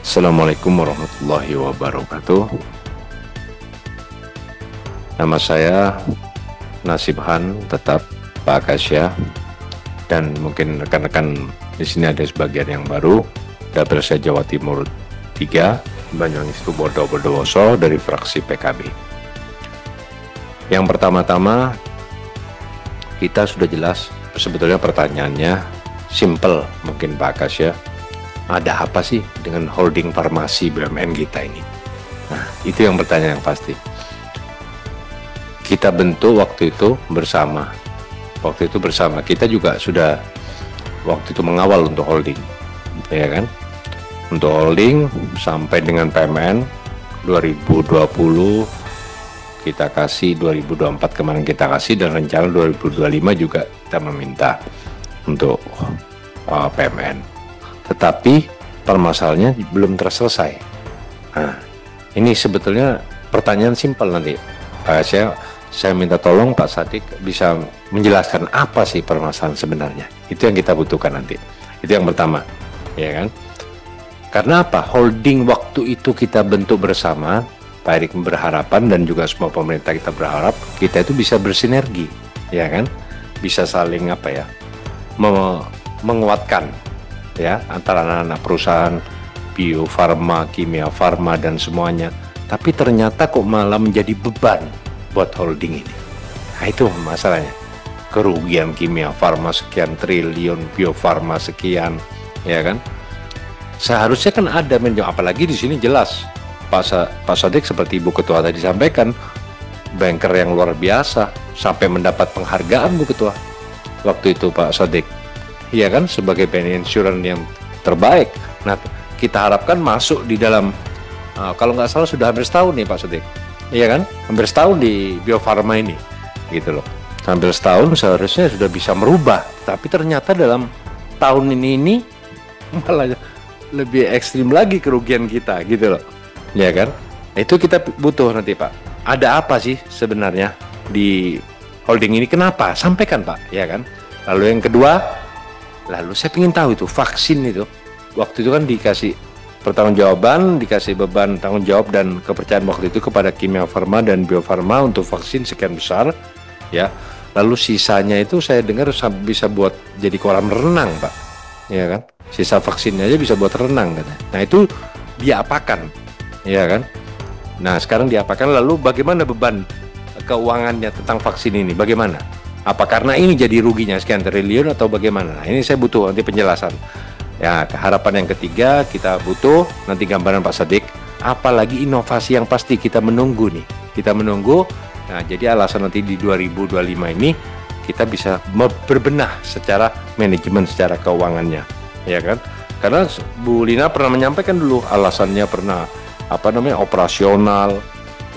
Assalamualaikum warahmatullahi wabarakatuh. Nama saya Nasibhan, tetap Pak Akasya, dan mungkin rekan-rekan di sini ada sebagian yang baru. Dapil saya Jawa Timur 3, Banyuwangi Situbondo Bondowoso dari fraksi PKB. Yang pertama-tama, kita sudah jelas sebetulnya pertanyaannya simple mungkin Pak Akasya. Ada apa sih dengan holding farmasi BUMN kita ini? Nah, itu yang pertanyaan yang pasti. Kita bentuk waktu itu bersama. Kita juga sudah waktu itu mengawal untuk holding, ya kan? Untuk holding sampai dengan PMN 2020 kita kasih, 2024 kemarin kita kasih, dan rencana 2025 juga kita meminta untuk PMN. Tetapi permasalahannya belum terselesai. Nah, ini sebetulnya pertanyaan simpel nanti. Saya minta tolong Pak Sadik bisa menjelaskan apa sih permasalahan sebenarnya. Itu yang kita butuhkan nanti. Itu yang pertama, ya kan? Karena apa? Holding waktu itu kita bentuk bersama, Pak Erik berharapan dan juga semua pemerintah kita berharap kita itu bisa bersinergi, ya kan? Bisa saling menguatkan, ya, antara anak-anak perusahaan Bio Farma, Kimia Farma dan semuanya. Tapi ternyata kok malah menjadi beban buat holding ini. Nah, itu masalahnya. Kerugian Kimia Farma sekian triliun, Bio Farma sekian, ya kan? Seharusnya kan ada manajemen, apalagi di sini jelas Pak Sadik seperti Ibu Ketua tadi sampaikan, banker yang luar biasa sampai mendapat penghargaan Bu Ketua waktu itu Pak Sadik. Iya kan, sebagai BNI Insurance yang terbaik. Nah, kita harapkan masuk di dalam, kalau nggak salah sudah hampir setahun nih Pak Sadik. Iya kan, hampir setahun di Bio Farma ini, gitu loh. Hampir setahun seharusnya sudah bisa merubah, tapi ternyata dalam tahun ini malah lebih ekstrim lagi kerugian kita, gitu loh. Iya kan, itu kita butuh nanti Pak. Ada apa sih sebenarnya di holding ini? Kenapa? Sampaikan Pak, ya kan. Lalu yang kedua, lalu saya ingin tahu itu vaksin itu. Waktu itu kan dikasih pertanggungjawaban, dikasih beban tanggung jawab dan kepercayaan waktu itu kepada Kimia Farma dan Bio Farma untuk vaksin sekian besar, ya. Lalu sisanya itu saya dengar bisa buat jadi kolam renang Pak, ya kan. Sisa vaksinnya aja bisa buat renang katanya. Nah, itu diapakan, ya kan. Nah, sekarang diapakan, lalu bagaimana beban keuangannya tentang vaksin ini, bagaimana? Apa karena ini jadi ruginya sekian triliun atau bagaimana? Nah, ini saya butuh nanti penjelasan. Ya, harapan yang ketiga kita butuh nanti gambaran Pak Sadik. Apalagi inovasi yang pasti kita menunggu nih. Kita menunggu. Nah, jadi alasan nanti di 2025 ini kita bisa berbenah secara manajemen, secara keuangannya, ya kan? Karena Bu Lina pernah menyampaikan dulu alasannya pernah operasional,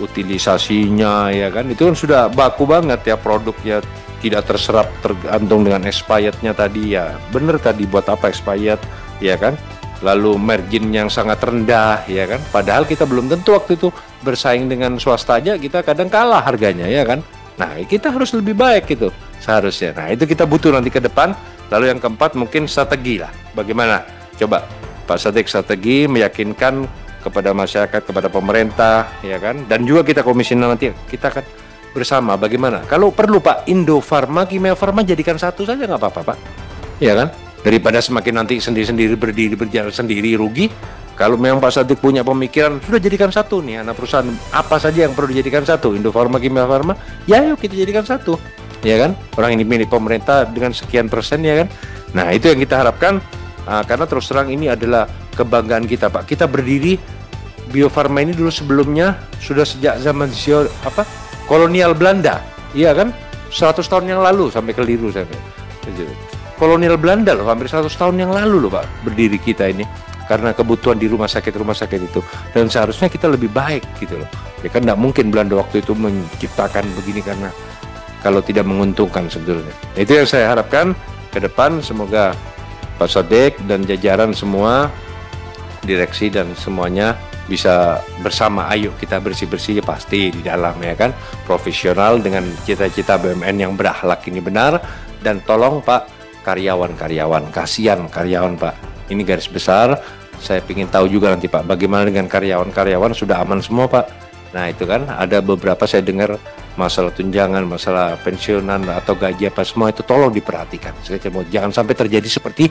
utilisasinya, ya kan? Itu kan sudah baku banget ya produknya. Tidak terserap tergantung dengan expirednya tadi, ya bener tadi buat apa expired, ya kan. Lalu margin yang sangat rendah, ya kan, padahal kita belum tentu waktu itu bersaing dengan swasta aja kita kadang kalah harganya, ya kan. Nah, kita harus lebih baik gitu seharusnya. Nah, itu kita butuh nanti ke depan. Lalu yang keempat mungkin strategi lah, bagaimana coba Pak Sadik strategi meyakinkan kepada masyarakat, kepada pemerintah, ya kan, dan juga kita komisioner nanti kita akan bersama bagaimana. Kalau perlu Pak, Indo Farma, Kimia Farma jadikan satu saja nggak apa-apa Pak, ya kan, daripada semakin nanti sendiri-sendiri berdiri berjalan sendiri rugi. Kalau memang Pak Sadik punya pemikiran sudah jadikan satu nih anak perusahaan apa saja yang perlu dijadikan satu, Indo Farma, Kimia Farma, ya yuk kita jadikan satu, ya kan. Orang ini milik pemerintah dengan sekian persen, ya kan. Nah, itu yang kita harapkan, karena terus terang ini adalah kebanggaan kita Pak. Kita berdiri Bio Farma ini dulu sebelumnya sudah sejak zaman kolonial Belanda, iya kan, 100 tahun yang lalu sampai keliru sampai. Kolonial Belanda loh, hampir 100 tahun yang lalu loh Pak berdiri kita ini, karena kebutuhan di rumah sakit itu, dan seharusnya kita lebih baik gitu loh. Ya kan, nggak mungkin Belanda waktu itu menciptakan begini karena kalau tidak menguntungkan sebetulnya. Itu yang saya harapkan ke depan, semoga Pak Sadik dan jajaran semua, direksi dan semuanya bisa bersama. Ayo kita bersih-bersih pasti di dalam, ya kan, profesional dengan cita-cita BUMN yang berakhlak ini benar. Dan tolong Pak, karyawan-karyawan, kasihan karyawan Pak, ini garis besar, Saya ingin tahu juga nanti Pak, bagaimana dengan karyawan-karyawan, sudah aman semua Pak? Nah itu kan ada beberapa saya dengar masalah tunjangan, masalah pensiunan atau gaji apa semua itu tolong diperhatikan. Jangan sampai terjadi seperti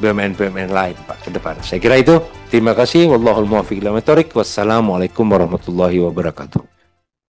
BUMN-BUMN lain Pak ke depan. Saya kira itu. Terima kasih. Wallahul muwaffiq ila aqwamit thoriq. Wassalamualaikum warahmatullahi wabarakatuh.